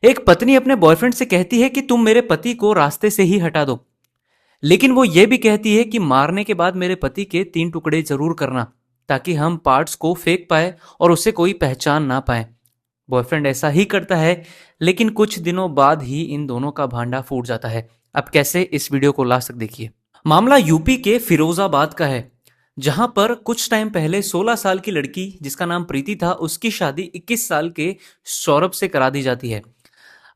एक पत्नी अपने बॉयफ्रेंड से कहती है कि तुम मेरे पति को रास्ते से ही हटा दो, लेकिन वो ये भी कहती है कि मारने के बाद मेरे पति के 3 टुकड़े जरूर करना, ताकि हम पार्ट्स को फेंक पाए और उसे कोई पहचान ना पाए। बॉयफ्रेंड ऐसा ही करता है, लेकिन कुछ दिनों बाद ही इन दोनों का भांडा फूट जाता है। अब कैसे, इस वीडियो को लास्ट तक देखिए। मामला यूपी के फिरोजाबाद का है, जहां पर कुछ टाइम पहले 16 साल की लड़की जिसका नाम प्रीति था, उसकी शादी 21 साल के सौरभ से करा दी जाती है।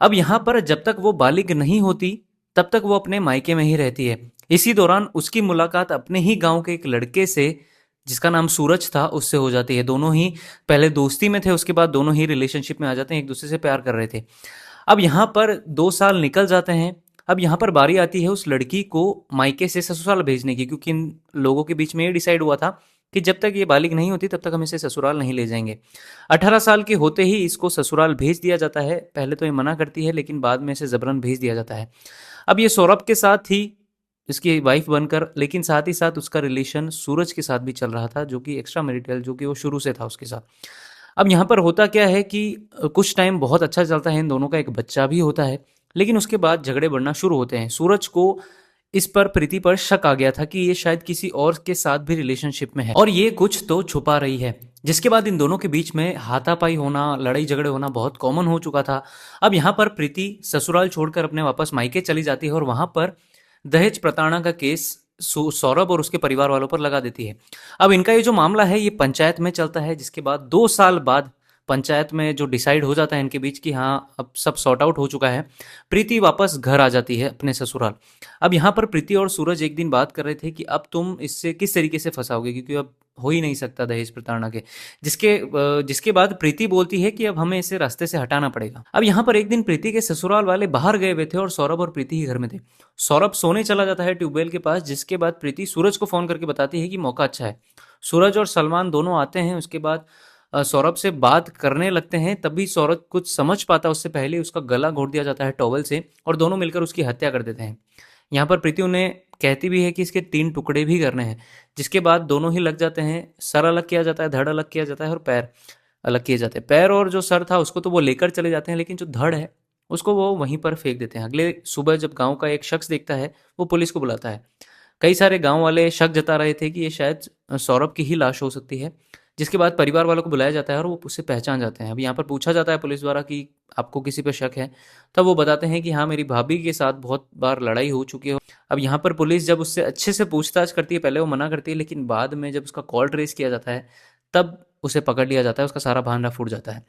अब यहाँ पर जब तक वो बालिग नहीं होती, तब तक वो अपने मायके में ही रहती है। इसी दौरान उसकी मुलाकात अपने ही गांव के एक लड़के से, जिसका नाम सूरज था, उससे हो जाती है। दोनों ही पहले दोस्ती में थे, उसके बाद दोनों ही रिलेशनशिप में आ जाते हैं, एक दूसरे से प्यार कर रहे थे। अब यहाँ पर 2 साल निकल जाते हैं। अब यहाँ पर बारी आती है उस लड़की को मायके से ससुराल भेजने की, क्योंकि इन लोगों के बीच में ये डिसाइड हुआ था कि जब तक ये बालिग नहीं होती तब तक हम इसे ससुराल नहीं ले जाएंगे। 18 साल के होते ही इसको ससुराल भेज दिया जाता है। पहले तो ये मना करती है, लेकिन बाद में इसे जबरन भेज दिया जाता है। अब ये सौरभ के साथ ही इसकी वाइफ बनकर, लेकिन साथ ही साथ उसका रिलेशन सूरज के साथ भी चल रहा था, जो कि एक्स्ट्रा मैरिटल, जो कि वो शुरू से था उसके साथ। अब यहाँ पर होता क्या है कि कुछ टाइम बहुत अच्छा चलता है, इन दोनों का एक बच्चा भी होता है। लेकिन उसके बाद झगड़े बढ़ना शुरू होते हैं। सूरज को इस पर, प्रीति पर शक आ गया था कि ये शायद किसी और के साथ भी रिलेशनशिप में है और ये कुछ तो छुपा रही है। जिसके बाद इन दोनों के बीच में हाथापाई होना, लड़ाई झगड़े होना बहुत कॉमन हो चुका था। अब यहाँ पर प्रीति ससुराल छोड़कर अपने वापस मायके चली जाती है और वहां पर दहेज प्रताड़ना का केस सौरभ और उसके परिवार वालों पर लगा देती है। अब इनका ये जो मामला है, ये पंचायत में चलता है, जिसके बाद 2 साल बाद पंचायत में जो डिसाइड हो जाता है इनके बीच कि हाँ, अब सब सॉर्ट आउट हो चुका है, प्रीति वापस घर आ जाती है अपने ससुराल। अब यहाँ पर प्रीति और सूरज एक दिन बात कर रहे थे कि अब तुम इससे किस तरीके से फंसाओगे, क्योंकि अब हो ही नहीं सकता दहेज प्रताड़ना के। जिसके बाद प्रीति बोलती है कि अब हमें इसे रास्ते से हटाना पड़ेगा। अब यहाँ पर एक दिन प्रीति के ससुराल वाले बाहर गए हुए थे और सौरभ और प्रीति ही घर में थे। सौरभ सोने चला जाता है ट्यूबवेल के पास, जिसके बाद प्रीति सूरज को फोन करके बताती है कि मौका अच्छा है। सूरज और सलमान दोनों आते हैं। उसके बाद सौरभ से बात करने लगते हैं। तभी सौरभ कुछ समझ पाता, उससे पहले उसका गला घोट दिया जाता है टॉवल से और दोनों मिलकर उसकी हत्या कर देते हैं। यहाँ पर प्रीति उन्हें कहती भी है कि इसके 3 टुकड़े भी करने हैं। जिसके बाद दोनों ही लग जाते हैं। सर अलग किया जाता है, धड़ अलग किया जाता है और पैर अलग किए जाते हैं। पैर और जो सर था उसको तो वो लेकर चले जाते हैं, लेकिन जो धड़ है उसको वो वहीं पर फेंक देते हैं। अगले सुबह जब गांव का एक शख्स देखता है, वो पुलिस को बुलाता है। कई सारे गांव वाले शक जता रहे थे कि ये शायद सौरभ की ही लाश हो सकती है। जिसके बाद परिवार वालों को बुलाया जाता है और वो उससे पहचान जाते हैं। अब यहाँ पर पूछा जाता है पुलिस द्वारा कि आपको किसी पर शक है? तब वो बताते हैं कि हाँ, मेरी भाभी के साथ बहुत बार लड़ाई हो चुकी है। अब यहाँ पर पुलिस जब उससे अच्छे से पूछताछ करती है, पहले वो मना करती है, लेकिन बाद में जब उसका कॉल ट्रेस किया जाता है, तब उसे पकड़ लिया जाता है, उसका सारा भांडा फूट जाता है।